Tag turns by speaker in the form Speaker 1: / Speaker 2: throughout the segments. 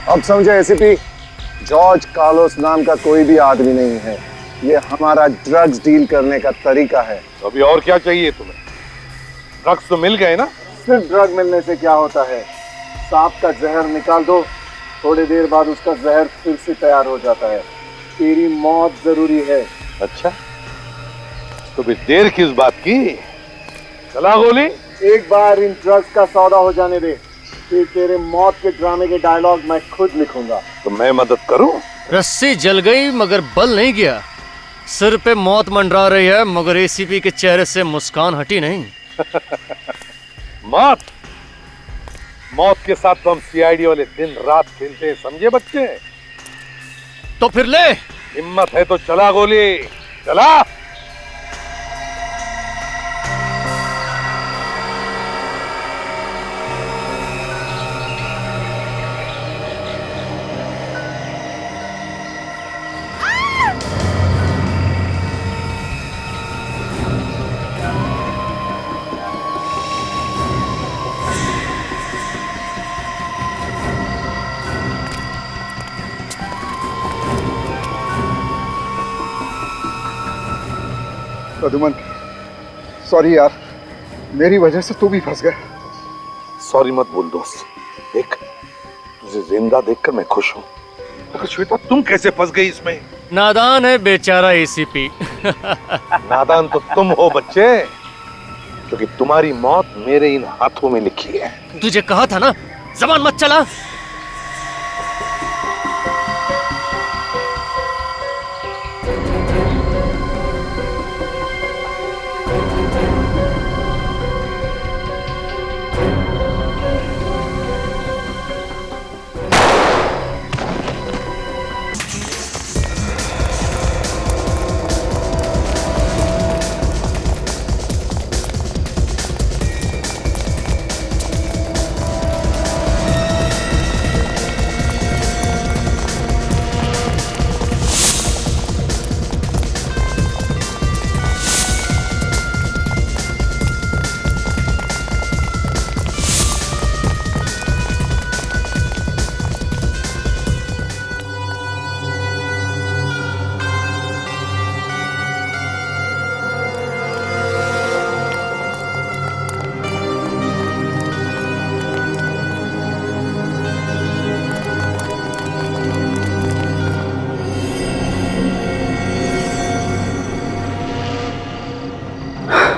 Speaker 1: अब समझे ACP, George Carlos नाम का कोई भी आदमी नहीं है। ये हमारा ड्रग्स डील करने का तरीका है।
Speaker 2: अभी और क्या चाहिए तुम्हें? ड्रग्स तो मिल गए ना?
Speaker 1: सिर्फ ड्रग मिलने से क्या होता है? सांप का जहर निकाल दो, थोड़ी देर बाद उसका जहर फिर से तैयार हो जाता है। तेरी मौत जरूरी है।
Speaker 2: अच्छा, तो फिर देर किस बात की? चला गोली।
Speaker 1: एक बार इन ड्रग्स का सौदा हो जाने दे, फिर तेरे मौत के ड्रामे के डायलॉग मैं खुद लिखूंगा।
Speaker 2: तो मैं मदद करूं?
Speaker 3: रस्सी जल गई मगर बल नहीं गया। सिर पे मौत मंडरा रही है मगर एसीपी के चेहरे से मुस्कान हटी नहीं।
Speaker 2: मौत मौत के साथ तो हम सीआईडी वाले दिन रात खेलते हैं, समझे बच्चे?
Speaker 3: तो फिर ले।
Speaker 2: हिम्मत है तो चला गोली, चला।
Speaker 1: प्रद्युमन, सॉरी यार, मेरी वजह से तू भी फंस गया।
Speaker 2: सॉरी मत बोल दोस्त, देख तुझे जिंदा देखकर मैं खुश हूं। मगर श्वेता, तुम कैसे फंस गई इसमें?
Speaker 3: नादान है बेचारा एसीपी।
Speaker 2: नादान तो तुम हो बच्चे, क्योंकि तुम्हारी मौत मेरे इन हाथों में लिखी है।
Speaker 3: तुझे कहा था ना, जबान मत चला।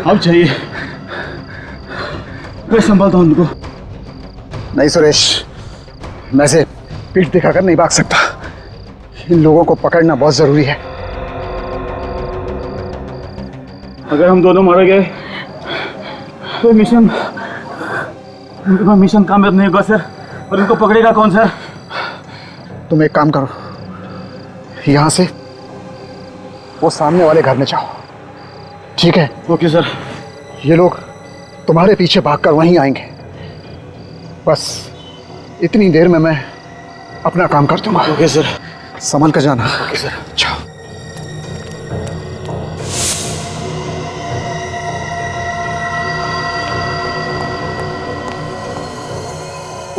Speaker 4: अब चाहिए, मैं संभालता हूं उनको।
Speaker 1: नहीं सुरेश, मैं से पीठ दिखाकर नहीं भाग सकता। इन लोगों को पकड़ना बहुत जरूरी है।
Speaker 4: अगर हम दोनों मारे गए तो मिशन कामयाब नहीं होगा सर। और इनको पकड़ेगा कौन सर?
Speaker 1: तुम एक काम करो, यहां से वो सामने वाले घर में जाओ, ठीक है?
Speaker 4: Okay sir.
Speaker 1: ये लोग तुम्हारे पीछे भागकर वहीं आएंगे। बस इतनी देर में मैं अपना काम कर दूंगा।
Speaker 4: Okay sir.
Speaker 1: संभल कर जाना।
Speaker 4: Okay sir.
Speaker 1: जाओ।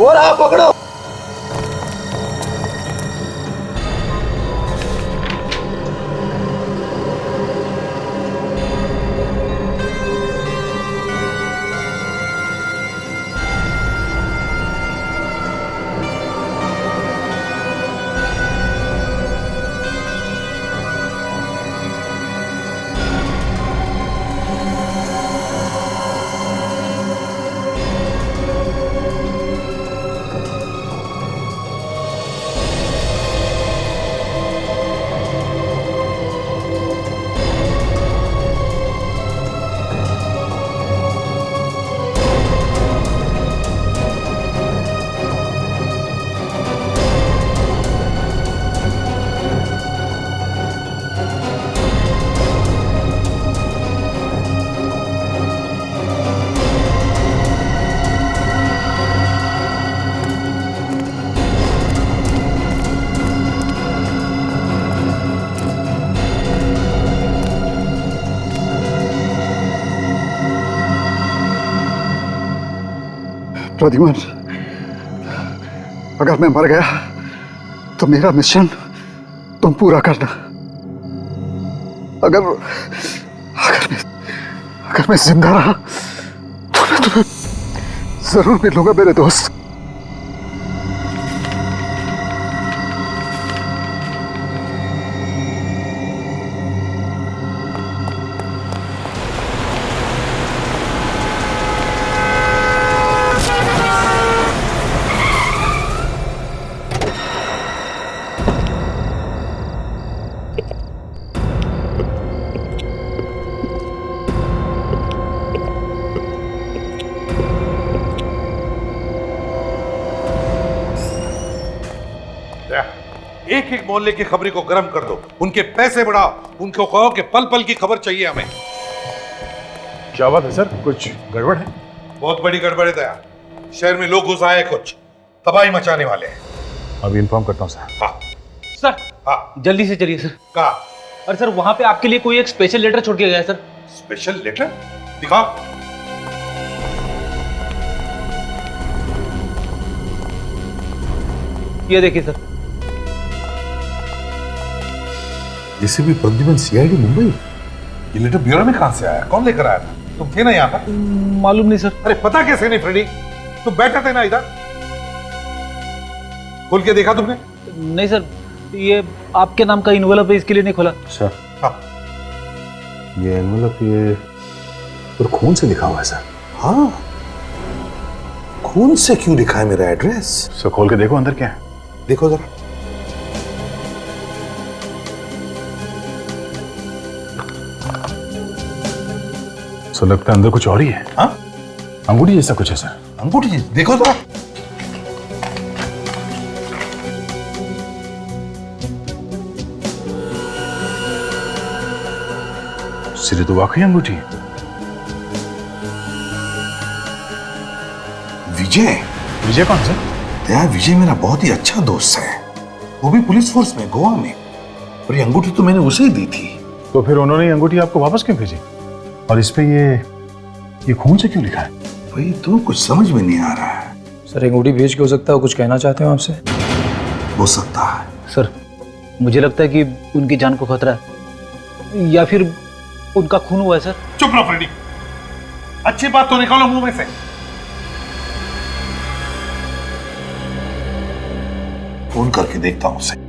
Speaker 5: और आप पकड़ो।
Speaker 1: प्रद्युमन, अगर मैं मर गया
Speaker 6: तो मेरा मिशन तुम पूरा करना। अगर मैं जिंदा रहा तो मैं तुम्हें जरूर मिलूंगा मेरे दोस्त।
Speaker 2: एक एक मोहल्ले की खबरी को गर्म कर दो, उनके पैसे बढ़ाओ, उनको कहो कि पल पल की खबर चाहिए हमें।
Speaker 7: क्या बात है सर, कुछ गड़बड़ है?
Speaker 2: बहुत बड़ी गड़बड़ है दया। शहर में लोग घुस आए, कुछ तबाही मचाने वाले हैं।
Speaker 7: अभी इन्फॉर्म करता हूँ सर।
Speaker 2: हाँ
Speaker 8: सर,
Speaker 2: हाँ
Speaker 8: जल्दी से चलिए सर।
Speaker 2: कहा?
Speaker 8: अरे सर, वहां पे आपके लिए कोई एक स्पेशल लेटर छोड़ के गया है सर।
Speaker 2: Special letter? दिखाओ।
Speaker 8: ये देखिए sir.
Speaker 2: ACP Pradyuman, CID Mumbai. ये लेटर ब्यूरो में कहां से आया? कौन लेकर आया था? तुम थे ना यहाँ पर?
Speaker 8: मालूम नहीं सर।
Speaker 2: अरे पता कैसे नहीं फ्रेडी? तुम बैठे थे ना इधर? खोल के देखा तुमने?
Speaker 8: नहीं सर, ये आपके नाम का इन्वेलप है, इसके लिए नहीं खोला
Speaker 7: सर।
Speaker 2: हाँ
Speaker 7: ये एनवेलप ये पर खून से लिखा हुआ है सर।
Speaker 2: हाँ, खून से क्यों लिखा है मेरा एड्रेस?
Speaker 7: सर खोल के देखो अंदर क्या है।
Speaker 2: देखो जरा।
Speaker 7: सर लगता है अंदर कुछ और ही है।
Speaker 2: हाँ,
Speaker 7: अंगूठी जैसा कुछ है सर।
Speaker 2: अंगूठी जी, देखो जरा।
Speaker 7: सिरे तो वाकई अंगूठी है।
Speaker 2: विजय।
Speaker 7: विजय कौन सर?
Speaker 2: दया, विजय मेरा बहुत ही अच्छा दोस्त है, वो भी पुलिस फोर्स में, गोवा में। और ये अंगूठी तो मैंने उसे ही दी थी।
Speaker 7: तो फिर उन्होंने ये अंगूठी आपको वापस क्यों भेजी? और इस पे ये खून से क्यों लिखा है?
Speaker 2: भाई तो कुछ समझ में नहीं आ रहा है।
Speaker 9: सर अंगूठी भेज के हो सकता है कुछ कहना चाहते हो आपसे?
Speaker 2: हो सकता है।
Speaker 8: सर, मुझे लगता है कि उनकी जान को खतरा है, या फिर उनका खून हुआ है सर।
Speaker 2: चुप रहो फ्रेडी, अच्छी बात तो निकालो मुंह में से। फोन करके देखता हूं उसे।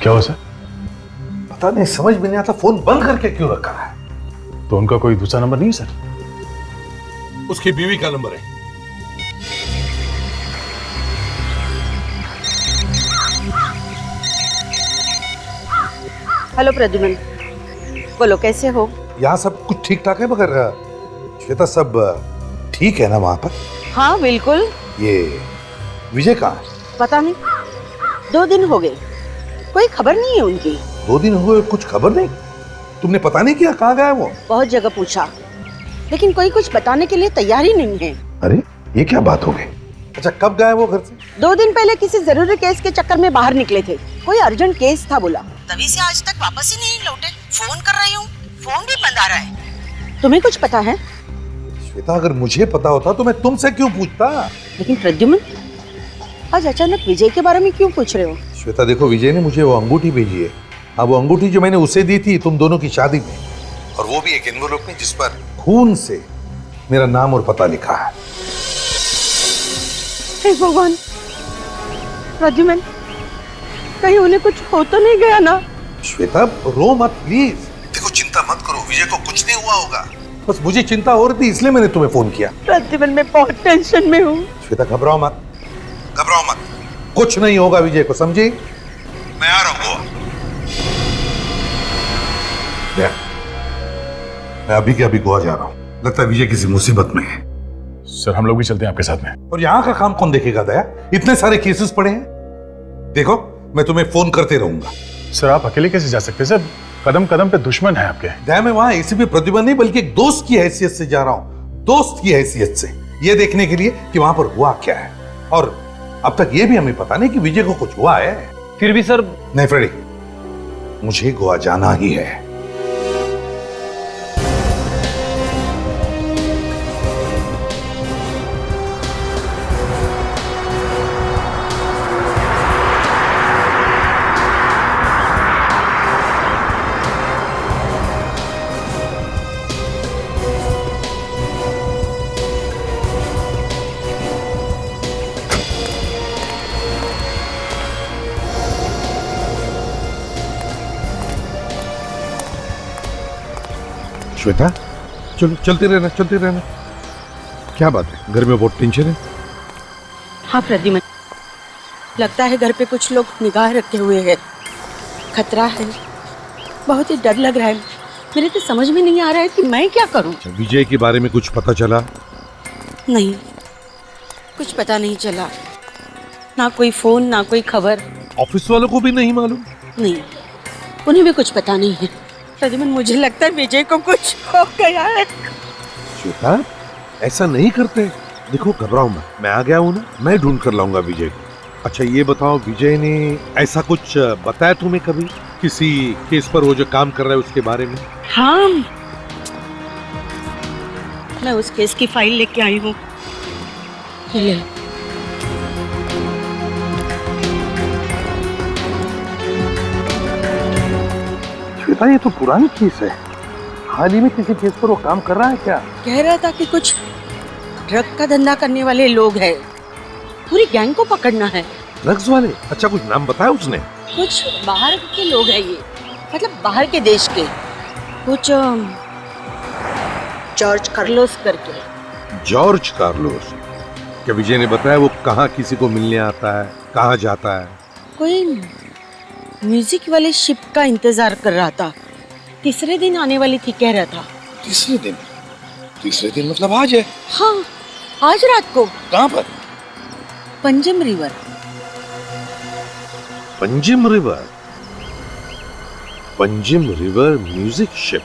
Speaker 7: क्या हुआ सर?
Speaker 2: पता नहीं, समझ में नहीं आता फोन बंद करके क्यों रखा है।
Speaker 7: तो उनका कोई दूसरा नंबर नहीं है सर?
Speaker 2: उसकी बीवी का नंबर है।
Speaker 10: हेलो प्रद्युमन, बोलो कैसे हो?
Speaker 2: यहाँ सब कुछ ठीक ठाक है, मगर श्वेता सब ठीक है ना वहां पर?
Speaker 10: हाँ बिल्कुल।
Speaker 2: ये विजय कहाँ है?
Speaker 10: पता नहीं, 2 दिन हो गए, कोई खबर नहीं है उनकी।
Speaker 2: 2 दिन हुए, कुछ खबर नहीं? तुमने पता नहीं किया कहाँ गया वो?
Speaker 10: बहुत जगह पूछा, लेकिन कोई कुछ बताने के लिए तैयार ही नहीं है।
Speaker 2: अरे ये क्या बात हो गई? अच्छा, कब गए वो घर से?
Speaker 10: 2 दिन पहले किसी जरूरी केस के चक्कर में बाहर निकले थे, कोई अर्जेंट केस था बोला, तभी से आज तक वापस ही नहीं लौटे। फोन कर रही हूँ, फोन भी बंद आ रहा है। तुम्हें कुछ पता है?
Speaker 2: श्वेता, अगर मुझे पता होता तो मैं तुमसे क्यों पूछता?
Speaker 10: लेकिन प्रद्युमन, आज अचानक विजय के बारे में क्यों पूछ रहे हो?
Speaker 2: श्वेता देखो, विजय ने मुझे वो अंगूठी भेजी है। अब वो अंगूठी जो मैंने उसे दी थी तुम दोनों की शादी में, और वो भी एक एनवेलप में जिस पर खून से मेरा नाम और पता लिखा है।
Speaker 10: हे भगवान, प्रद्युमन, कहीं उन्हें कुछ हो तो नहीं गया ना?
Speaker 2: श्वेता रो मत प्लीज। देखो चिंता मत करो, विजय को कुछ नहीं हुआ होगा। बस मुझे चिंता हो रही थी, इसलिए मैंने तुम्हें फोन किया।
Speaker 10: प्रद्युमन, मैं बहुत टेंशन में हूँ।
Speaker 2: श्वेता घबराओ मत, घबराओ मत, कुछ नहीं होगा विजय को, समझी? मैं आ रहा हूँ गोवा। मैं अभी के अभी गोवा जा रहा हूँ, लगता है विजय किसी मुसीबत में है।
Speaker 7: सर हम लोग भी चलते हैं आपके साथ में।
Speaker 2: और यहाँ का काम कौन देखेगा दया? इतने सारे केसेस पड़े हैं। देखो मैं तुम्हें फोन करते रहूंगा।
Speaker 7: सर आप अकेले कैसे जा सकते हैं सर? कदम कदम पे दुश्मन है आपके।
Speaker 2: दया, मैं वहां एसीपी प्रद्युमन नहीं बल्कि एक दोस्त की हैसियत से जा रहा हूं, दोस्त की हैसियत से, ये देखने के लिए कि वहां पर हुआ क्या है। और अब तक ये भी हमें पता नहीं कि विजय को कुछ हुआ है।
Speaker 8: फिर भी सर,
Speaker 2: नहीं फ्रेडी, मुझे गोवा जाना ही है। श्वेता, चलो चलते रहना, चलते रहना। क्या बात है, घर में बहुत टेंशन है?
Speaker 10: हाँ प्रद्युमन, लगता है घर पे कुछ लोग निगाह रखे हुए हैं। खतरा है, बहुत ही डर लग रहा है। मेरे तो समझ में नहीं आ रहा है कि मैं क्या करूं।
Speaker 2: विजय के बारे में कुछ पता चला?
Speaker 10: नहीं, कुछ पता नहीं चला। ना कोई फोन, ना कोई खबर।
Speaker 2: ऑफिस वालों को भी नहीं मालूम?
Speaker 10: नहीं, उन्हें भी कुछ पता नहीं है। प्रद्युमन, मुझे लगता है विजय को कुछ हो गया है।
Speaker 2: श्वेता, ऐसा नहीं करते। देखो, घबराओ मत, मैं आ गया हूँ ना, मैं ढूंढ कर लाऊंगा विजय को। अच्छा ये बताओ, विजय ने ऐसा कुछ बताया तुम्हें कभी, किसी केस पर वो जो काम कर रहा है उसके बारे में?
Speaker 10: हाँ, मैं उस केस की फाइल लेके आई हूँ। ले।
Speaker 2: श्वेता, ये तो पुरानी केस है। हाल ही में किसी केस पर वो काम कर रहा है क्या?
Speaker 10: कह रहा था कि कुछ ड्रग का धंधा करने वाले लोग हैं, पूरी गैंग को पकड़ना है।
Speaker 2: ड्रग्स वाले? अच्छा, कुछ नाम बताया उसने?
Speaker 10: कुछ बाहर के लोग हैं ये, मतलब बाहर के देश के। कुछ जॉर्ज कार्लोस करके।
Speaker 2: George Carlos? क्या विजय ने बताया वो कहाँ किसी को मिलने आता है, कहाँ जाता है?
Speaker 10: कोई म्यूजिक वाले शिप का इंतजार कर रहा था, तीसरे दिन आने वाली थी कह रहा था।
Speaker 2: तीसरे दिन? तीसरे दिन मतलब आज है?
Speaker 10: हाँ, आज रात को।
Speaker 2: कहाँ पर?
Speaker 10: Panjim river.
Speaker 2: Panjim river? Panjim river music ship?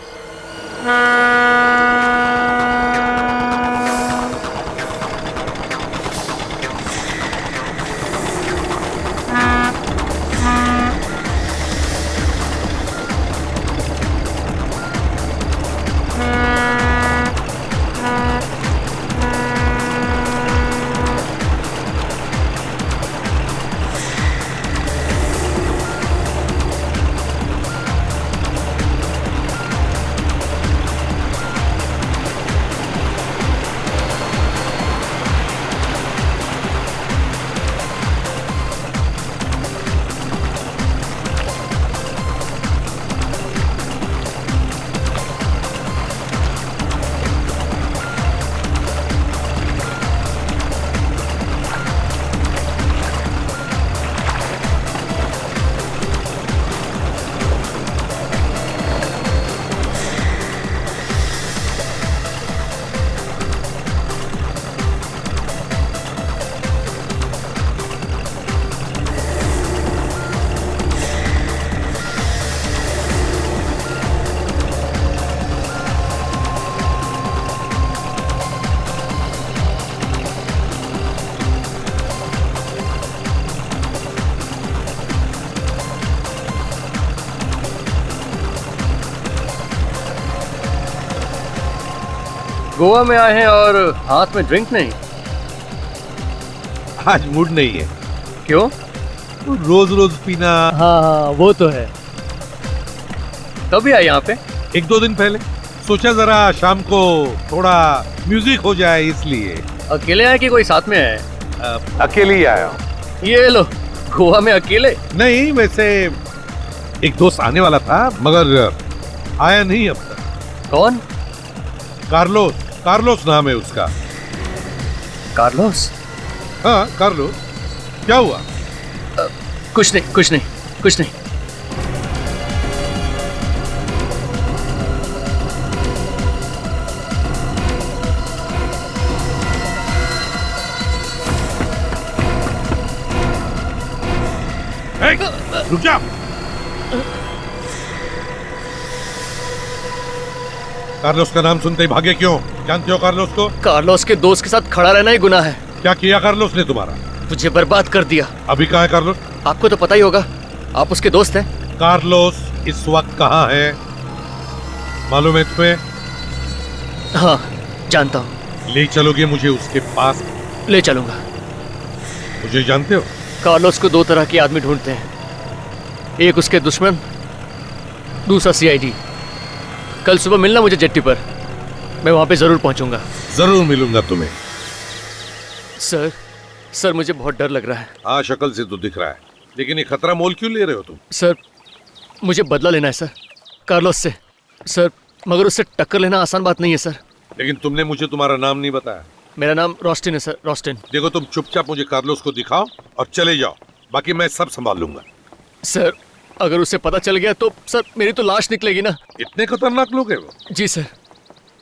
Speaker 3: Goa में आए हैं और हाथ में ड्रिंक नहीं?
Speaker 2: आज मूड नहीं है।
Speaker 3: क्यों?
Speaker 2: रोज रोज पीना।
Speaker 3: हाँ, वो तो है। कभी आए यहाँ पे?
Speaker 2: 1-2 दिन पहले। सोचा जरा शाम को थोड़ा म्यूजिक हो जाए, इसलिए।
Speaker 3: अकेले आए कि कोई साथ में आए?
Speaker 2: अकेले ही आया हूँ।
Speaker 3: ये लो, गोवा में अकेले?
Speaker 2: नहीं, वैसे एक दोस्त आने वाला था मगर आया नहीं अब तक।
Speaker 3: कौन?
Speaker 2: कार्लोस। कार्लोस नाम है उसका।
Speaker 3: कार्लोस?
Speaker 2: हाँ, कार्लोस। क्या हुआ?
Speaker 3: कुछ नहीं, कुछ नहीं, कुछ नहीं।
Speaker 2: रुक जा। कार्लोस का नाम सुनते ही भागे क्यों? जानते हो कार्लोस को?
Speaker 3: कार्लोस के दोस्त के साथ खड़ा रहना ही गुनाह है।
Speaker 2: क्या किया कार्लोस ने तुम्हारा?
Speaker 3: मुझे बर्बाद कर दिया।
Speaker 2: अभी कहाँ है कार्लोस?
Speaker 3: आपको तो पता ही होगा, आप उसके दोस्त हैं।
Speaker 2: कार्लोस इस वक्त कहाँ है मालूम है तुम्हें?
Speaker 3: हाँ जानता हूँ।
Speaker 2: ले चलोगे मुझे उसके पास?
Speaker 3: ले चलूंगा।
Speaker 2: मुझे जानते हो?
Speaker 3: कार्लोस को दो तरह के आदमी ढूंढते हैं, एक उसके दुश्मन, दूसरा सीआईडी। कल सुबह मिलना मुझे जेट्टी पर, मैं वहां पे जरूर पहुंचूंगा।
Speaker 2: जरूर मिलूंगा तुम्हें।
Speaker 3: सर मुझे बहुत डर लग रहा है।
Speaker 2: हाँ शक्ल से तो दिख रहा है, लेकिन ये खतरा मोल क्यों ले रहे हो तुम?
Speaker 3: सर मुझे बदला लेना है सर, कार्लोस से। सर मगर उससे टक्कर लेना आसान बात नहीं है सर।
Speaker 2: लेकिन तुमने मुझे तुम्हारा नाम नहीं बताया।
Speaker 3: मेरा नाम रोस्टिन है सर, रोस्टिन।
Speaker 2: देखो तुम चुपचाप मुझे कार्लोस को दिखाओ और चले जाओ, बाकी मैं सब संभाल लूंगा।
Speaker 3: सर अगर उसे पता चल गया तो सर मेरी तो लाश निकलेगी ना।
Speaker 2: इतने खतरनाक लोग हैं वो?
Speaker 3: जी सर।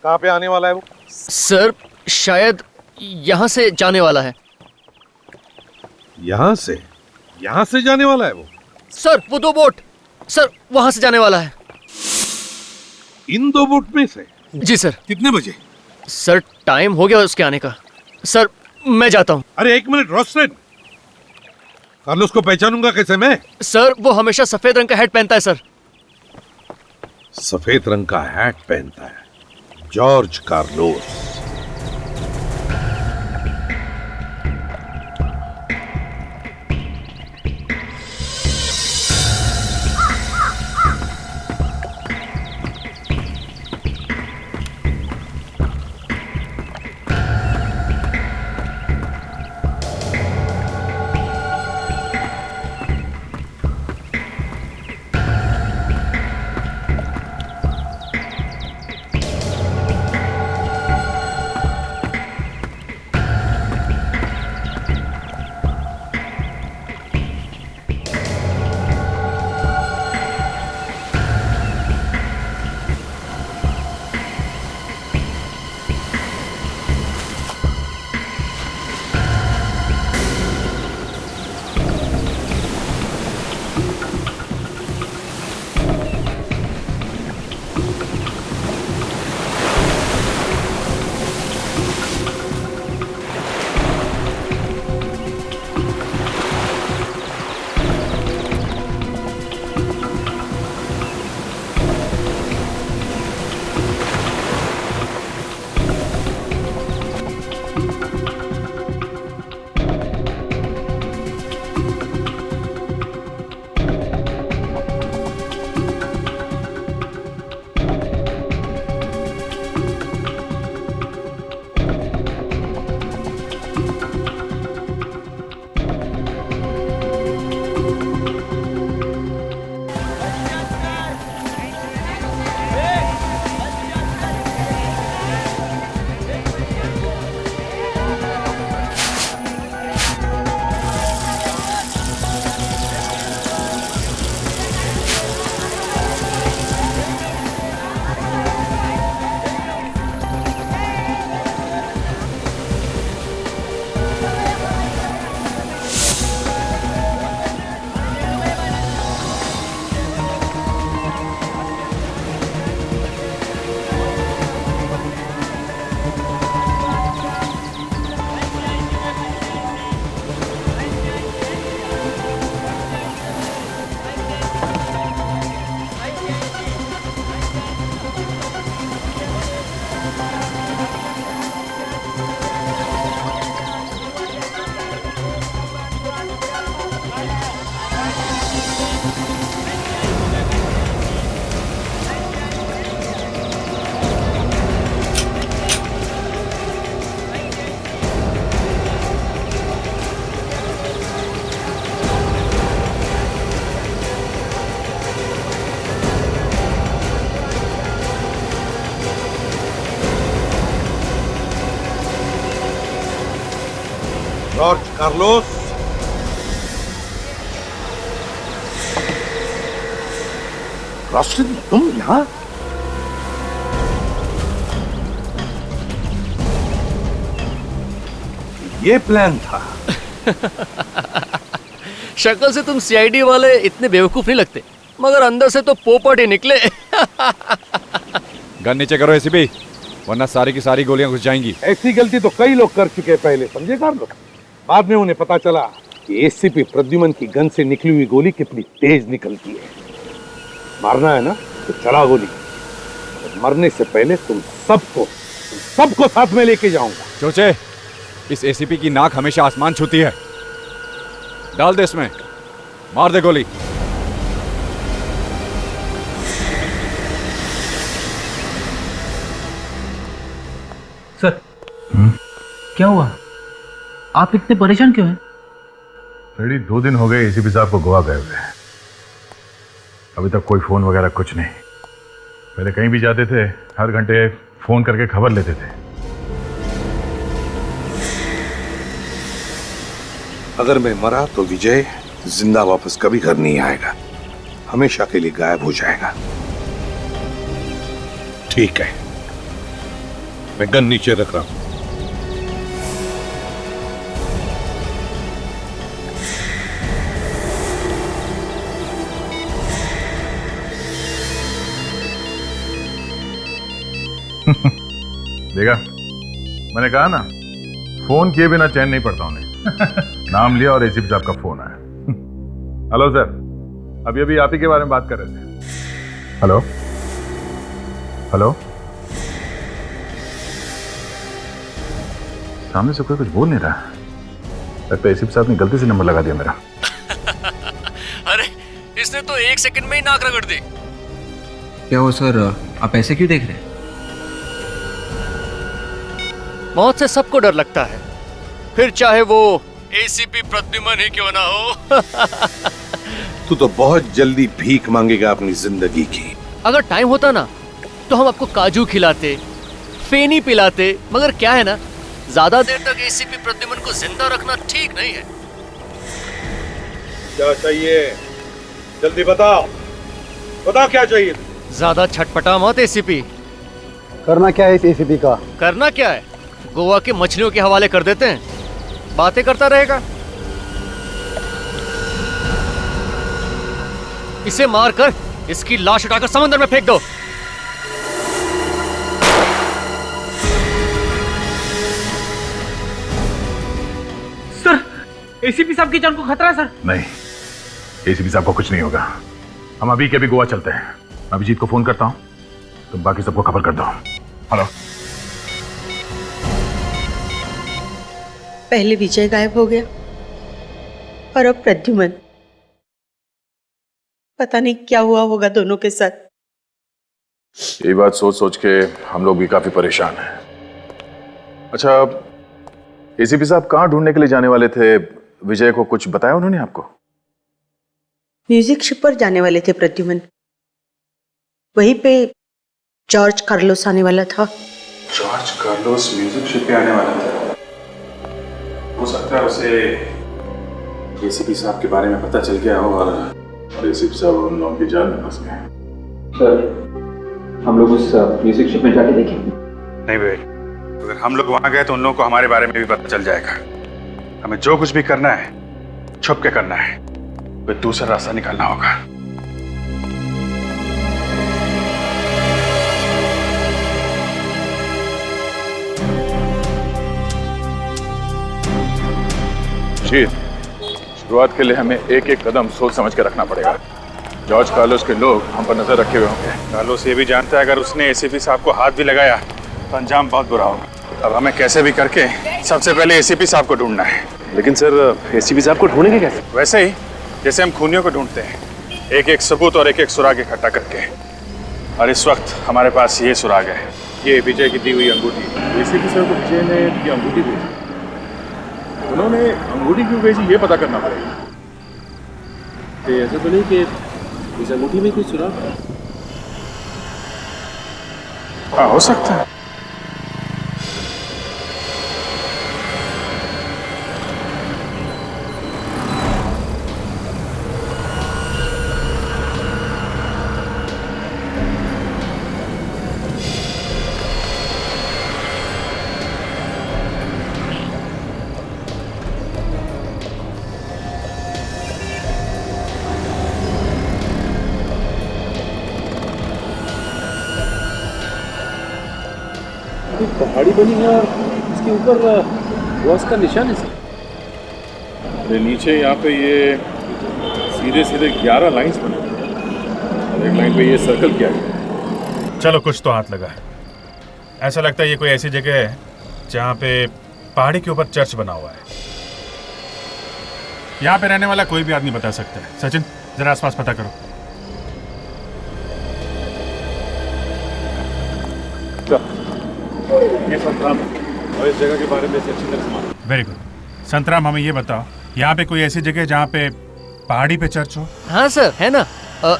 Speaker 2: कहाँ पे आने वाला है वो?
Speaker 3: सर शायद यहाँ से जाने वाला है।
Speaker 2: यहाँ से जाने वाला है वो?
Speaker 3: सर वो दो बोट, सर वहां से जाने वाला है।
Speaker 2: इन दो बोट में से?
Speaker 3: जी सर।
Speaker 2: कितने बजे?
Speaker 3: सर टाइम हो गया उसके आने का। सर मैं जाता हूँ।
Speaker 2: अरे एक मिनट रोस्टेन, कार्लोस को पहचानूंगा कैसे मैं?
Speaker 3: सर वो हमेशा सफेद रंग का हैट पहनता है सर।
Speaker 2: सफेद रंग का हैट पहनता है? George Carlos. जॉर्ज कार्लोस, रोस्टिन तुम यहाँ? ये प्लान था?
Speaker 3: शक्ल से तुम सीआईडी वाले इतने बेवकूफ नहीं लगते, मगर अंदर से तो पोपट ही निकले।
Speaker 11: गन नीचे करो एसीपी, वरना सारी की सारी गोलियां घुस जाएंगी।
Speaker 2: ऐसी गलती तो कई लोग कर चुके हैं पहले, समझे कार्लोस? बाद में उन्हें पता चला कि एसीपी प्रद्युमन की गन से निकली हुई गोली कितनी तेज निकलती है। मारना है ना तो चला गोली, मरने से पहले तुम सबको साथ में लेके जाऊंगा।
Speaker 11: चोचे, इस एसीपी की नाक हमेशा आसमान छूती है। डाल दे इसमें, मार दे गोली।
Speaker 8: सर, क्या हुआ? आप इतने परेशान क्यों हैं?
Speaker 7: रेडी 2 दिन हो गए एसीपी साहब को गोवा गए हुए। अभी तक कोई फोन वगैरह कुछ नहीं। पहले कहीं भी जाते थे हर घंटे फोन करके खबर लेते थे।
Speaker 2: अगर मैं मरा तो विजय जिंदा वापस कभी घर नहीं आएगा, हमेशा के लिए गायब हो जाएगा। ठीक है, मैं गन नीचे रख रहा हूं।
Speaker 7: देखा, मैंने कहा ना, फोन किए बिना चैन नहीं पड़ता उन्हें। नाम लिया और एसीपी साहब का फोन आया। हेलो सर, अभी अभी आप ही के बारे में बात कर रहे थे। हेलो हेलो, सामने से कोई कुछ बोल नहीं रहा। लगता है एसीपी साहब ने गलती से नंबर लगा दिया मेरा।
Speaker 3: अरे इसने तो 1 सेकंड में ही नाक रगड़ दी।
Speaker 9: क्या हो सर, आप ऐसे क्यों देख रहे हैं?
Speaker 3: मौत से सबको डर लगता है, फिर चाहे वो एसीपी प्रद्युमन ही क्यों ना हो।
Speaker 2: तू तो बहुत जल्दी भीख मांगेगा अपनी जिंदगी की।
Speaker 3: अगर टाइम होता ना तो हम आपको काजू खिलाते, फेनी पिलाते, मगर क्या है ना, ज्यादा देर तक एसीपी प्रद्युमन को जिंदा रखना ठीक नहीं है।
Speaker 2: क्या चाहिए? जल्दी बताओ, बताओ क्या चाहिए?
Speaker 3: ज्यादा छटपटा मत एसीपी।
Speaker 6: करना क्या है इस एसीपी का?
Speaker 3: करना क्या है, गोवा के मछलियों के हवाले कर देते हैं, बातें करता रहेगा। इसे मारकर इसकी लाश उठाकर समंदर में फेंक दो।
Speaker 8: सर, एसीपी साहब की जान को खतरा है सर।
Speaker 7: नहीं, एसीपी साहब को कुछ नहीं होगा। हम अभी के अभी गोवा चलते हैं। अभिजीत को फोन करता हूं, तुम बाकी सबको खबर कर दो। हेलो।
Speaker 10: पहले विजय गायब हो गया और अब प्रद्युमन। पता नहीं क्या हुआ होगा दोनों के साथ।
Speaker 7: ये बात सोच सोच के हम लोग भी काफी परेशान हैं। अच्छा, एसीपी साहब कहाँ ढूंढने के लिए जाने वाले थे? विजय को कुछ बताया उन्होंने आपको?
Speaker 10: म्यूजिक शिप पर जाने वाले थे प्रद्युमन। वहीं पे जॉर्ज कार्लोस आने वाला था।
Speaker 7: जॉर्ज कार्लोस म्यूजिक शिप पे आने वाला था? हो सकता है उसे एसीपी साहब के बारे में पता चल गया हो और एसीपी साहब उन लोगों की जान में फंस गए।
Speaker 9: सर, हम लोग उस म्यूजिक शिप में जाके देखें?
Speaker 7: नहीं भाई, अगर हम लोग वहां गए तो उन लोगों को हमारे बारे में भी पता चल जाएगा। हमें जो कुछ भी करना है छुप के करना है, कोई दूसरा रास्ता निकालना होगा। जी, शुरुआत के लिए हमें एक एक कदम सोच समझ के रखना पड़ेगा। जॉर्ज कार्लोस के लोग हम पर नजर रखे हुए होंगे। कार्लोस ये भी जानता है अगर उसने एसीपी साहब को हाथ भी लगाया तो अंजाम बहुत बुरा होगा। अब हमें कैसे भी करके सबसे पहले एसीपी साहब को ढूंढना है।
Speaker 4: लेकिन सर, एसीपी साहब को ढूंढेंगे कैसे?
Speaker 7: वैसे ही जैसे हम खूनियों को ढूंढते हैं, एक एक सबूत और एक एक सुराग इकट्ठा करके। और इस वक्त हमारे पास ये सुराग है, ये विजय की दी हुई अंगूठी। एसीपी साहब को विजय ने ये अंगूठी भेजी, उन्होंने अंगूठी क्यों भेजी ये पता करना पड़ेगा।
Speaker 4: तो ऐसा तो नहीं कि इस अंगूठी में कोई सुराग है?
Speaker 7: हाँ, हो सकता है।
Speaker 4: पहाड़ी बनी है और उसके ऊपर बॉस का निशान है सर।
Speaker 7: अरे नीचे यहाँ पे ये सीधे सीधे 11 लाइंस बने और एक लाइन पे ये सर्कल किया गया।
Speaker 12: चलो कुछ तो हाथ लगा। ऐसा लगता है ये कोई ऐसी जगह है जहाँ पे पहाड़ी के ऊपर चर्च बना हुआ है। यहाँ पे रहने वाला कोई भी आदमी बता सकता है। सचिन जरा आसपास पता करो।
Speaker 7: ये संतराम और इस जगह के बारे में अच्छी तरह से।
Speaker 12: Very good. संतराम, हमें ये बताओ, यहाँ पे कोई ऐसी जगह है जहाँ पे पहाड़ी पे चर्च हो?
Speaker 3: हाँ सर, है ना।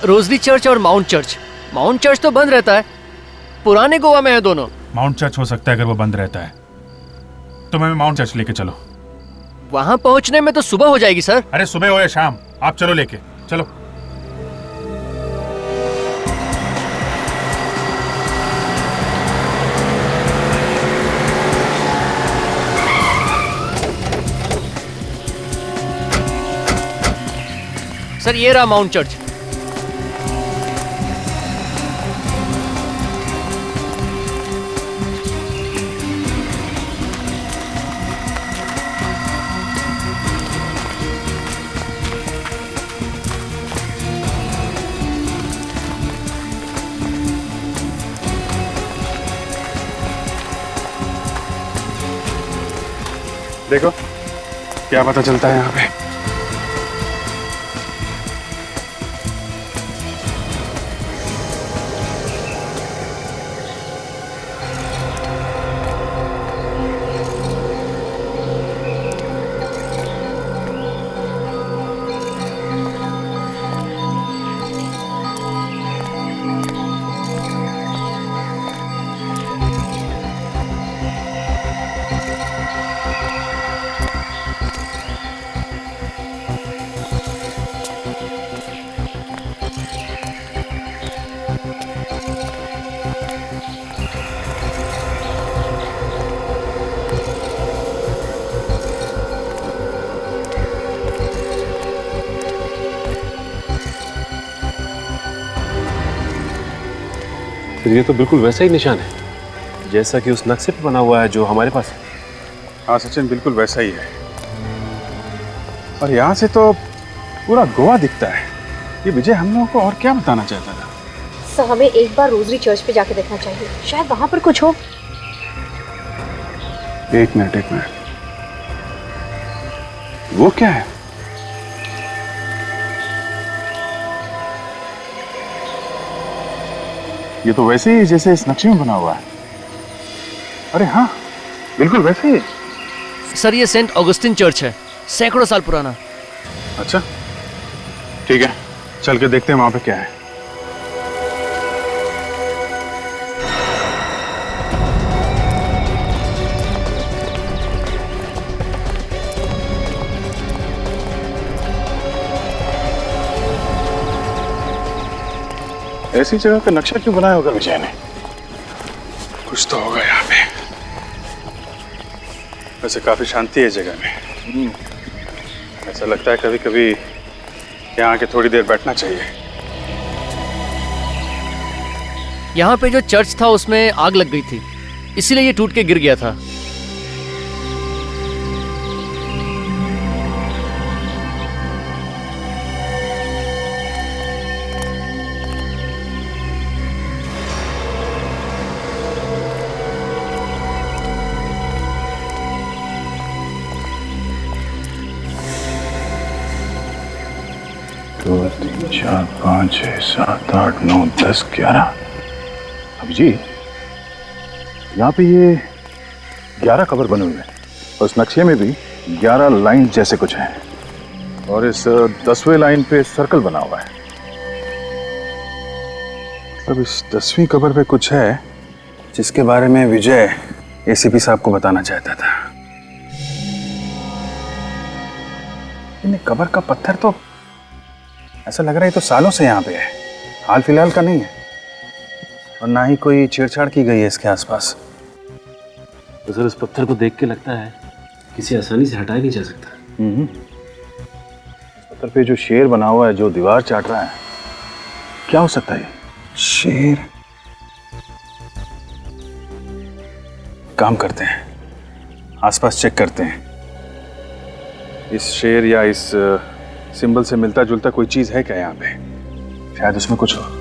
Speaker 3: रोजरी चर्च और माउंट चर्च। माउंट चर्च तो बंद रहता है, पुराने गोवा में है दोनों।
Speaker 12: माउंट चर्च हो सकता है अगर वो बंद रहता है तो हमें माउंट चर्च लेके चलो।
Speaker 3: वहां पहुंचने में तो सुबह हो जाएगी सर।
Speaker 12: अरे सुबह हो या शाम, आप चलो लेके चलो।
Speaker 3: सर ये रहा माउंट चर्च।
Speaker 12: देखो क्या पता चलता है यहाँ पे।
Speaker 4: फिर ये तो बिल्कुल वैसा ही निशान है जैसा कि उस नक्शे पे बना हुआ है जो हमारे पास है।
Speaker 7: हाँ सचिन, बिल्कुल वैसा ही है। और यहाँ से तो पूरा गोवा दिखता है। ये विजय हम लोगों को और क्या बताना चाहता था?
Speaker 13: सर हमें एक बार रोजरी चर्च पे जाके देखना चाहिए, शायद वहां पर कुछ हो।
Speaker 7: एक मिनट। वो क्या है? ये तो वैसे ही जैसे इस नक्शे में बना हुआ है। अरे हाँ, बिल्कुल वैसे ही।
Speaker 3: सर ये सेंट ऑगस्टिन चर्च है, सैकड़ों साल पुराना।
Speaker 7: अच्छा ठीक है, चल के देखते हैं वहां पे क्या है। ऐसी जगह का नक्शा क्यों बनाया होगा विजय ने? कुछ तो होगा यहाँ पे। वैसे काफी शांति है जगह में। ऐसा लगता है कभी कभी यहाँ आके थोड़ी देर बैठना चाहिए।
Speaker 3: यहाँ पे जो चर्च था उसमें आग लग गई थी, इसीलिए ये टूट के गिर गया था।
Speaker 7: दो, तीन, चार, 5, 6, 7, 8, 9, 10, 11। अभिजीत, यहाँ पे ये 11 कबर बने हुए हैं। उस नक्शे में भी 11 लाइन जैसे कुछ हैं और इस 10वें लाइन पे सर्कल बना हुआ है। मतलब इस 10वीं कबर पे कुछ है जिसके बारे में विजय एसीपी साहब को बताना चाहता था। इन कबर का पत्थर तो ऐसा लग रहा है तो सालों से यहाँ पे है, हाल फिलहाल का नहीं है। और ना ही कोई छेड़छाड़ की गई है इसके आसपास।
Speaker 4: तो सर इस पत्थर को देख के लगता है किसी आसानी से हटाया नहीं जा सकता।
Speaker 7: इस पत्थर पे जो शेर बना हुआ है जो दीवार चाट रहा है, क्या हो सकता है? शेर। काम करते हैं, आसपास चेक करते हैं। इस शेर या इस सिंबल से मिलता जुलता कोई चीज है क्या यहाँ पे? शायद उसमें कुछ हो।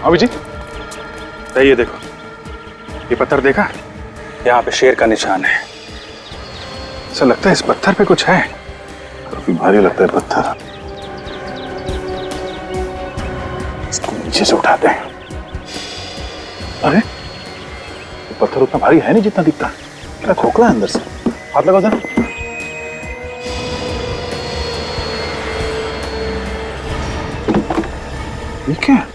Speaker 7: अभिजीत, ये देखो, ये पत्थर देखा? यहाँ पे शेर का निशान है। ऐसा लगता है इस पत्थर पे कुछ है। काफी भारी लगता है पत्थर। इसको नीचे से उठाते हैं। अरे, ये पत्थर उतना भारी है नहीं जितना दिखता। क्या खोखला है अंदर से। हाथ लगाओ जरा। ठीक है।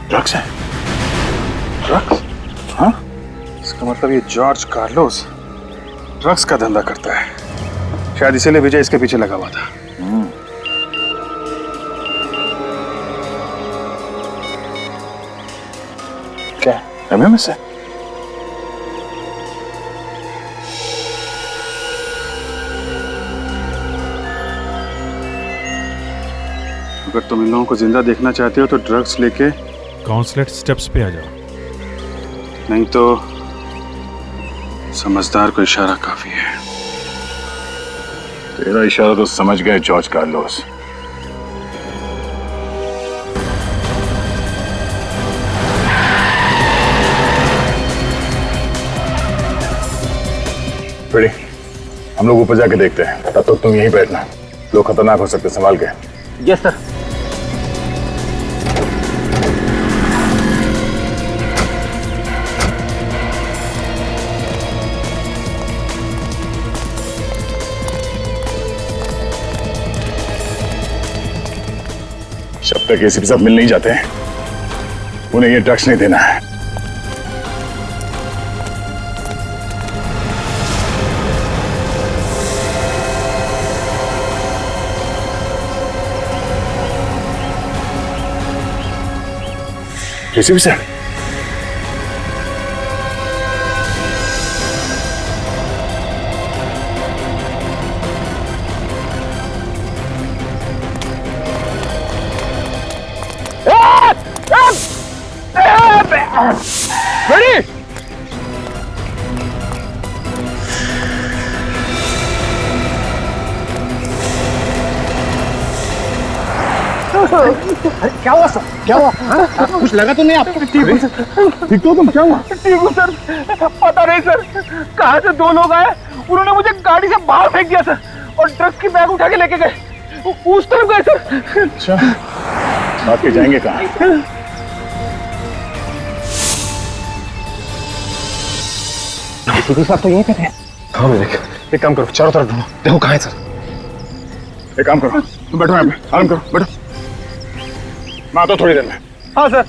Speaker 7: ड्रग्स है। ड्रग्स? हाँ? इसका मतलब ये जॉर्ज कार्लोस ड्रग्स का धंधा करता है। शायद इसीलिए विजय इसके पीछे लगा हुआ था। क्या? एमएमएस है? अगर तुम इन लोगों को जिंदा देखना चाहते हो तो ड्रग्स लेके
Speaker 12: काउंसलेट स्टेप्स पे आ जाओ।
Speaker 7: नहीं तो समझदार को इशारा काफी है।
Speaker 14: तेरा इशारा तो समझ गए जॉर्ज कार्लोस। फ्रेडी, हम लोग ऊपर जाके देखते हैं। तब तक तुम यहीं बैठना। लोग खतरनाक हो सकते, संभाल के।
Speaker 8: Yes sir.
Speaker 14: जब तक एसीपी साहब मिल नहीं जाते हैं उन्हें ये ड्रग्स नहीं देना है। एसीपी साहब,
Speaker 7: रेडी?
Speaker 6: अरे क्या हुआ सर? क्या हुआ? हाँ? कुछ लगा तो नहीं आपको? ठीक हो सर? ठीक तो तुम? क्या हुआ?
Speaker 15: ठीक हूँ सर। पता नहीं सर कहाँ से दो लोग आए, उन्होंने मुझे गाड़ी से बाहर फेंक दिया सर और ड्रग्स की बैग उठा के लेके गए। उस तरफ गए सर।
Speaker 14: अच्छा, भाग के जाएंगे कहाँ?
Speaker 6: एसीपी साहब तो यहीं पे थे। हाँ विवेक, एक काम करो, चारों तरफ ढूंढो, देखो कहाँ है सर।
Speaker 14: एक काम करो, तुम बैठो यहाँ पे, आराम करो, बैठो। मैं आता हूँ थोड़ी देर में।
Speaker 15: हाँ सर।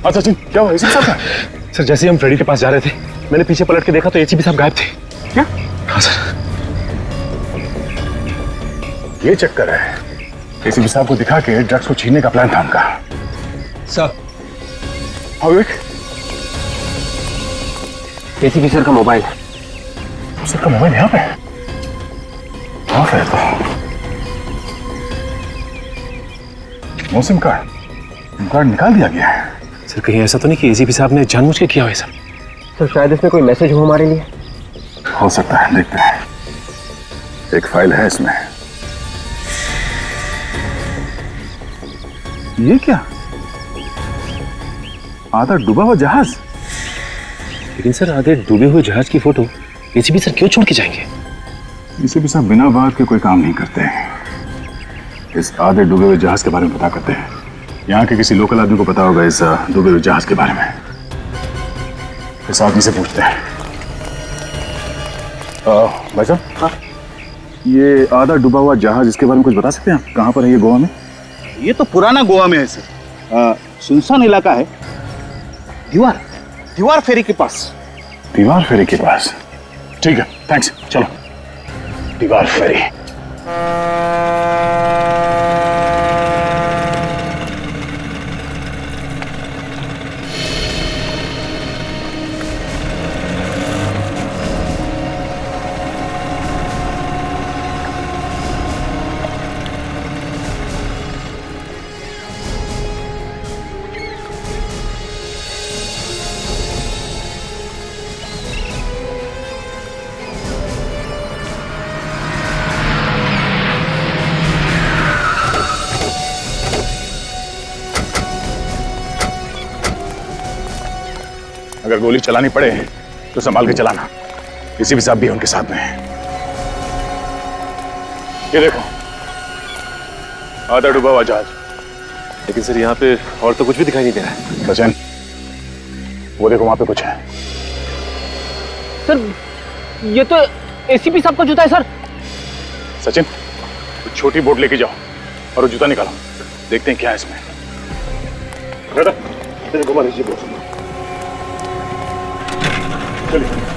Speaker 14: हाँ सचिन, क्या हुआ? एसीपी साहब का?
Speaker 6: सर जैसे ही हम फ्रेडी के पास जा रहे थे, मैंने पीछे पलट के देखा तो एसीपी साहब गायब थे।
Speaker 14: क्या?
Speaker 6: हाँ सर।
Speaker 14: ये चक्कर है, एसीपी साहब को दिखा के ड्रग्स को छीनने का प्लान था उनका।
Speaker 6: सर।
Speaker 14: हाँ विवेक?
Speaker 6: एसीपी सर का मोबाइल है।
Speaker 14: सर का मोबाइल यहाँ पे? ऑफ है तो। नो सिम कार्ड निकाल दिया गया है।
Speaker 6: सर कहीं ऐसा तो नहीं कि एसीपी साहब ने जानबूझ के किया हो सब?
Speaker 15: तो शायद इसमें कोई मैसेज हो हमारे लिए।
Speaker 14: हो सकता है, देखते हैं। एक फाइल है इसमें। ये क्या? आधा डूबा हुआ जहाज।
Speaker 6: लेकिन सर आधे डूबे हुए जहाज की फोटो एसीपी सर क्यों छोड़ के जाएंगे?
Speaker 14: एसीपी साहब बिना बात के कोई काम नहीं करते। इस आधे डूबे हुए जहाज के बारे में पता करते हैं। यहाँ के किसी लोकल आदमी को पता होगा इस डूबे हुए जहाज के बारे में। इस आदमी से पूछते हैं। भाई साहब, हाँ? ये आधा डूबा हुआ जहाज, इसके बारे में कुछ बता सकते हैं आप? कहाँ पर है ये गोवा में?
Speaker 16: ये तो पुराना गोवा में है सर। सुनसान इलाका है। दीवार फेरी के पास।
Speaker 14: दीवार फेरी के पास? ठीक है, थैंक्स, चलो। दीवार फेरी। अगर गोली चलानी पड़े तो संभाल के चलाना। किसी भी साहब भी उनके साथ में है। ये देखो, आधा डूबा हुआ जहाज।
Speaker 4: लेकिन सर यहाँ पे और तो कुछ भी दिखाई नहीं दे रहा है।
Speaker 14: सचिन, वो देखो वहां पे कुछ है।
Speaker 15: सर ये तो एसीपी साहब का जूता है सर।
Speaker 14: सचिन, छोटी बोट लेके जाओ और वो जूता निकालो, देखते हैं क्या है इसमें। बेटा, घुमा लीजिए बोट। चलिए।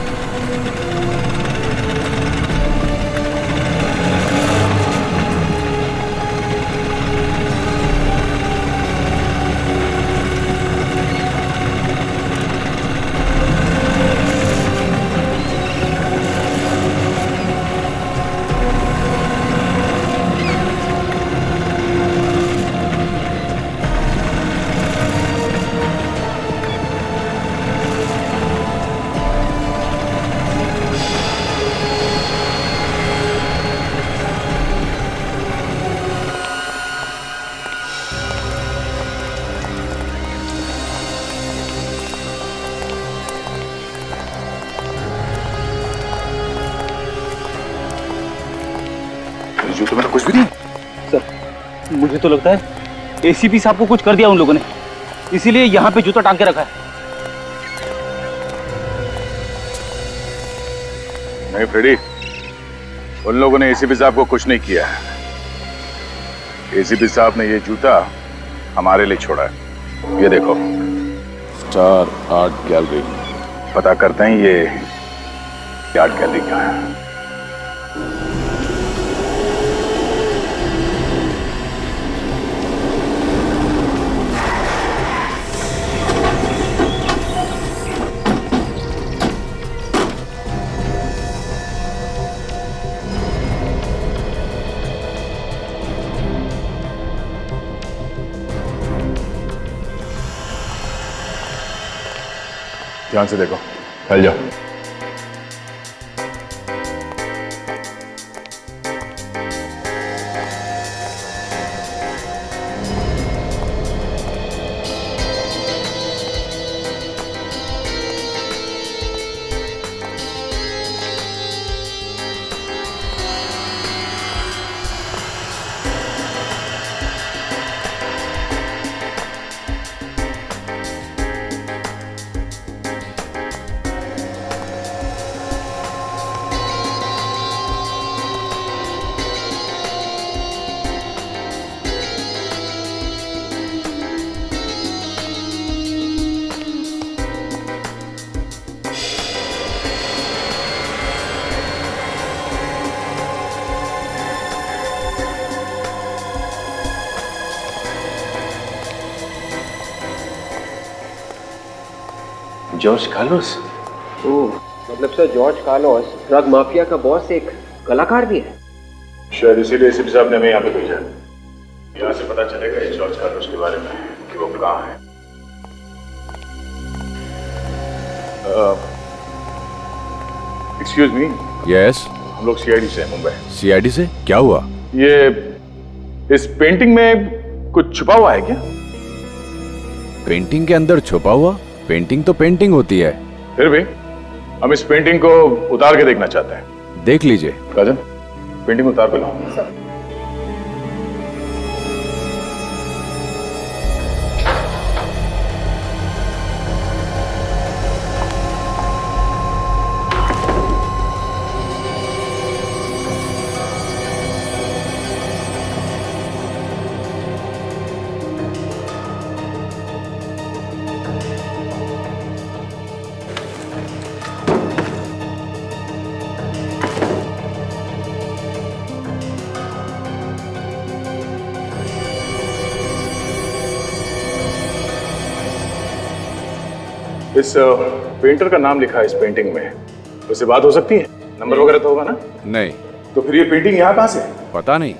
Speaker 14: जूते में तो कुछ भी नहीं।
Speaker 8: सर मुझे तो लगता है एसीपी साहब को कुछ कर दिया उन लोगों ने, इसीलिए यहाँ पे जूता टांग के रखा है।
Speaker 14: नहीं फ्रेडी, उन लोगों ने एसीपी साहब को कुछ नहीं किया है। एसीपी साहब ने ये जूता हमारे लिए छोड़ा है। ये देखो, स्टार आर्ट गैलरी। पता करते हैं ये आर्ट गैलरी क्या है। ध्यान से देखो, फैल जाओ।
Speaker 4: George Carlos?
Speaker 17: ओह, मतलब sir George Carlos drug mafia का बॉस एक कलाकार भी है।
Speaker 14: शायद इसीलिए एसीपी साहब ने हमें यहाँ पे भेजा। यहाँ से पता चलेगा इस जॉर्ज कार्लोस के बारे में कि वो कहाँ है। Excuse me.
Speaker 11: यस।
Speaker 14: हम लोग सीआईडी से हैं, मुंबई।
Speaker 11: सीआईडी से? क्या हुआ?
Speaker 14: ये इस पेंटिंग में कुछ छुपा हुआ है क्या?
Speaker 11: पेंटिंग के अंदर छुपा हुआ? पेंटिंग तो पेंटिंग होती है।
Speaker 14: फिर भी हम इस पेंटिंग को उतार के देखना चाहते हैं।
Speaker 11: देख लीजिए।
Speaker 14: राजन, पेंटिंग उतार के लाओ। इस पेंटर का नाम लिखा है इस पेंटिंग में, उससे बात हो सकती है? नंबर वगैरह तो होगा ना?
Speaker 11: नहीं।
Speaker 14: तो फिर ये पेंटिंग यहाँ कहाँ से?
Speaker 11: पता नहीं।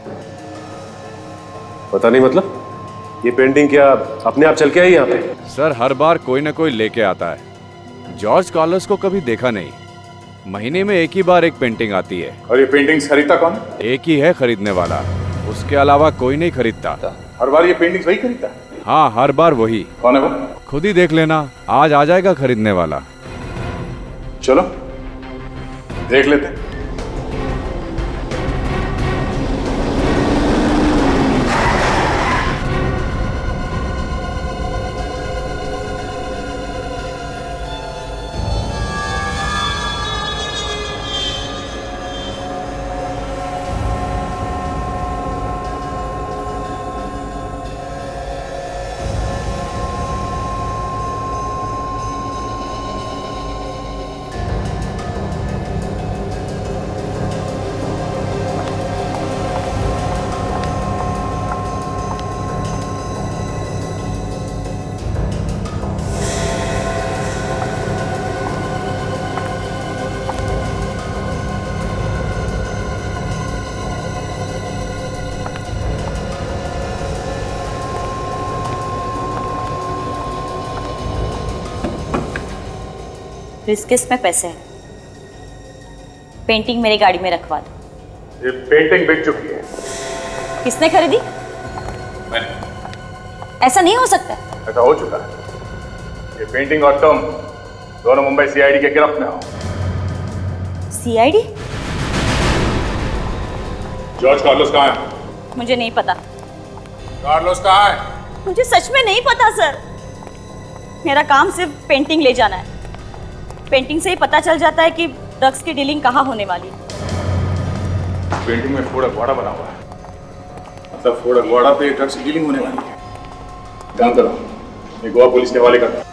Speaker 4: पता नहीं मतलब? ये पेंटिंग क्या अपने आप चल के आई यहाँ पे?
Speaker 11: सर हर बार कोई ना कोई लेके आता है। जॉर्ज कार्लोस को कभी देखा नहीं। महीने में एक ही बार एक पेंटिंग आती है।
Speaker 14: और ये पेंटिंग्स खरीदता कौन?
Speaker 11: एक ही है खरीदने वाला, उसके अलावा कोई नहीं खरीदता।
Speaker 14: हर बार ये पेंटिंग्स वही खरीदता?
Speaker 11: हाँ, हर बार वही।
Speaker 14: कौन है वो?
Speaker 11: खुद ही देख लेना, आज आ जाएगा खरीदने वाला।
Speaker 14: चलो देख लेते हैं।
Speaker 18: ब्रीफकेस में पैसे हैं। पेंटिंग मेरी गाड़ी में रखवा दो।
Speaker 14: ये पेंटिंग बिक चुकी है।
Speaker 18: किसने खरीदी?
Speaker 14: मैंने।
Speaker 18: ऐसा नहीं हो सकता।
Speaker 14: ऐसा हो चुका है। ये पेंटिंग और तुम दोनों मुंबई सीआईडी के गिरफ्त में हो।
Speaker 18: सीआईडी?
Speaker 14: जॉर्ज कार्लोस कहाँ है?
Speaker 18: मुझे नहीं पता।
Speaker 14: कार्लोस कहाँ है?
Speaker 18: मुझे सच में नहीं पता सर। मेरा काम सिर्फ पेंटिंग ले जाना है। पेंटिंग से ही पता चल जाता है कि ड्रग्स की डीलिंग कहाँ होने वाली है।
Speaker 14: पेंटिंग में फोड़ा घोड़ा बना हुआ है, मतलब फोड़ा घोड़ा पे ड्रग्स की डीलिंग होने वाली है। काम करो, ये गोवा पुलिस के हवाले कर दो।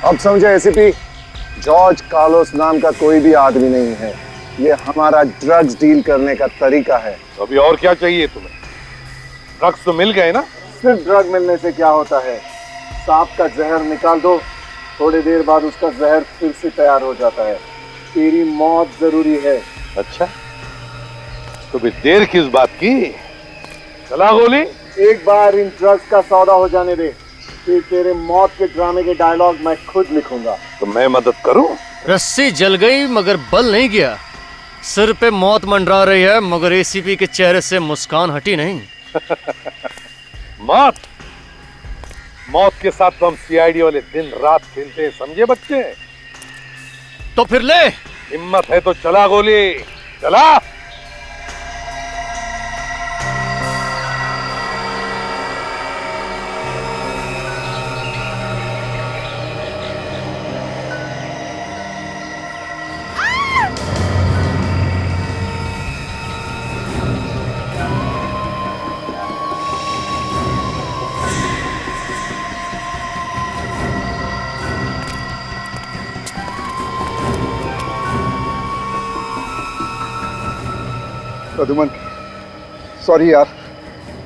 Speaker 1: अब समझे एसीपी, जॉर्ज कार्लोस नाम का कोई भी आदमी नहीं है। ये हमारा ड्रग्स डील करने का तरीका है।
Speaker 2: अभी और क्या चाहिए तुम्हें? ड्रग्स तो मिल गए ना?
Speaker 1: सिर्फ ड्रग मिलने से क्या होता है? सांप का जहर निकाल दो, थोड़ी देर बाद उसका जहर फिर से तैयार हो जाता है। तेरी मौत जरूरी है।
Speaker 2: अच्छा, तो फिर देर किस बात की? चला गोली।
Speaker 1: एक बार इन ड्रग्स का सौदा हो जाने दे, फिर तेरे मौत के ड्रामे के डायलॉग मैं खुद लिखूंगा।
Speaker 2: तो मैं मदद करूं?
Speaker 3: रस्सी जल गई मगर बल नहीं गया। सिर पे मौत मंडरा रही है मगर एसीपी के चेहरे से मुस्कान हटी नहीं।
Speaker 2: मौत मौत के साथ तो हम सीआईडी वाले दिन रात खेलते हैं, समझे बच्चे?
Speaker 3: तो फिर ले।
Speaker 2: हिम्मत है तो चला गोली, चला।
Speaker 6: प्रद्युमन, सॉरी यार,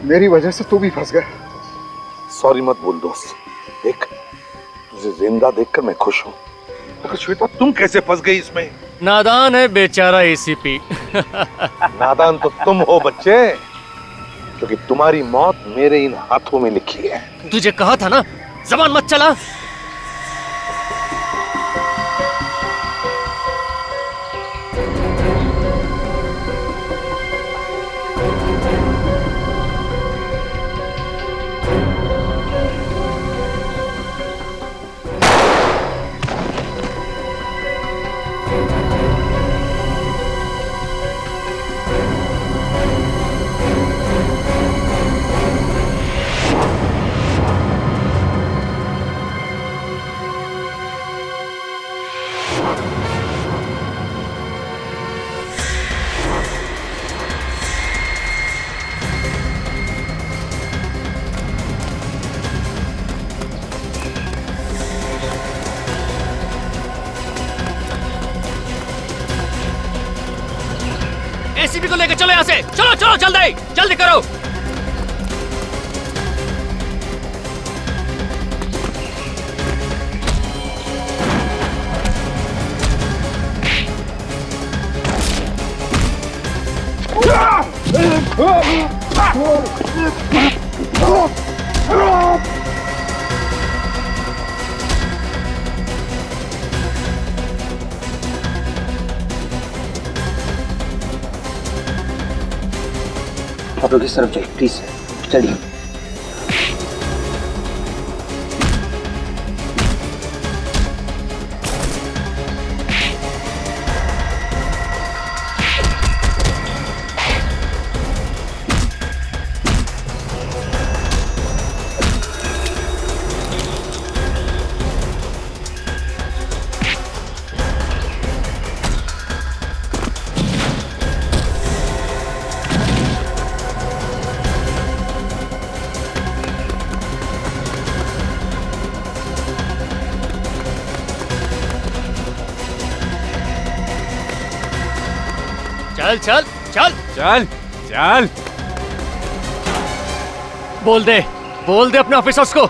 Speaker 6: मेरी वजह से तू भी फंस गया।
Speaker 2: सॉरी मत बोल दोस्त, देख तुझे जिंदा देखकर मैं खुश हूँ। मगर श्वेता, तुम कैसे फंस गई इसमें?
Speaker 3: नादान है बेचारा एसीपी।
Speaker 2: नादान तो तुम हो बच्चे, क्योंकि तुम्हारी मौत मेरे इन हाथों में लिखी है।
Speaker 3: तुझे कहा था ना, जबान मत चला। एसीपी को लेकर चलो यहाँ से। चलो चलो जल्दी जल्दी करो।
Speaker 17: आप लोग इस तरफ जाइए प्लीज, चलिए।
Speaker 3: चल चल चल
Speaker 11: चल चल।
Speaker 3: बोल दे अपने ऑफिसर्स को,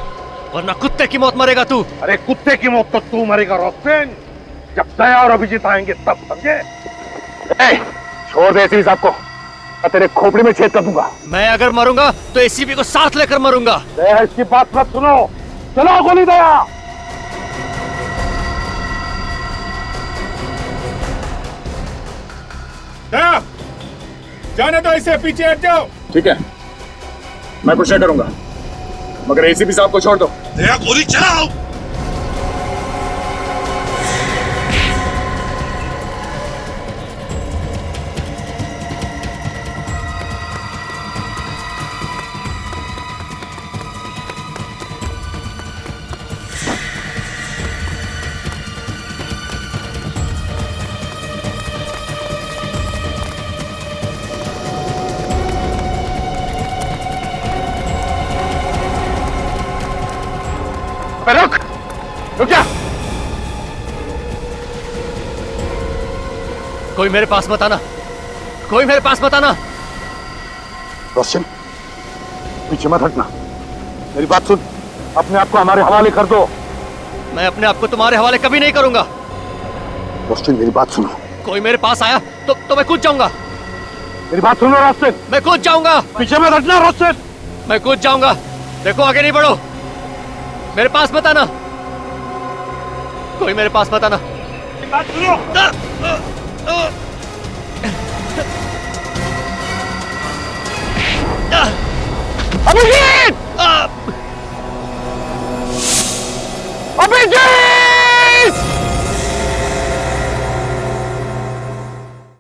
Speaker 3: वरना कुत्ते की मौत मरेगा तू।
Speaker 2: अरे कुत्ते की मौत तो तू मरेगा रोस्टेन, जब दया और अभिजीत आएंगे तब, समझे? छोड़ दे एसीपी साहब को, मैं तेरे खोपड़ी में छेद कर दूंगा।
Speaker 3: मैं अगर मरूंगा तो एसीपी को साथ लेकर मरूंगा।
Speaker 2: दया इसकी बात मत सुनो, चलो गोली दया।
Speaker 12: दया, जाने दो इसे, पीछे हट जाओ।
Speaker 7: ठीक है, मैं कुछ नहीं करूंगा, मगर एसीपी साहब को छोड़ दो।
Speaker 2: दया गोली चलाओ।
Speaker 3: रुक जा। कोई मेरे पास मत आना, कोई मेरे पास मत आना।
Speaker 6: रोशन,
Speaker 16: पीछे मत हटना। मेरी बात सुन, अपने आप को हमारे हवाले कर दो।
Speaker 3: मैं अपने आप को तुम्हारे हवाले कभी नहीं करूंगा।
Speaker 16: रोस्टिन, मेरी बात सुनो।
Speaker 3: कोई मेरे पास आया तो मैं कूद जाऊंगा।
Speaker 16: मेरी बात सुनो रोस्टिन।
Speaker 3: मैं कूद जाऊंगा।
Speaker 16: पीछे मत हटना रोस्टिन।
Speaker 3: मैं कूद जाऊंगा। देखो आगे नहीं बढ़ो। मेरे पास मत आना। कोई मेरे पास मत आना।
Speaker 16: बात सुनो।
Speaker 15: अभिजीत! अभिजीत!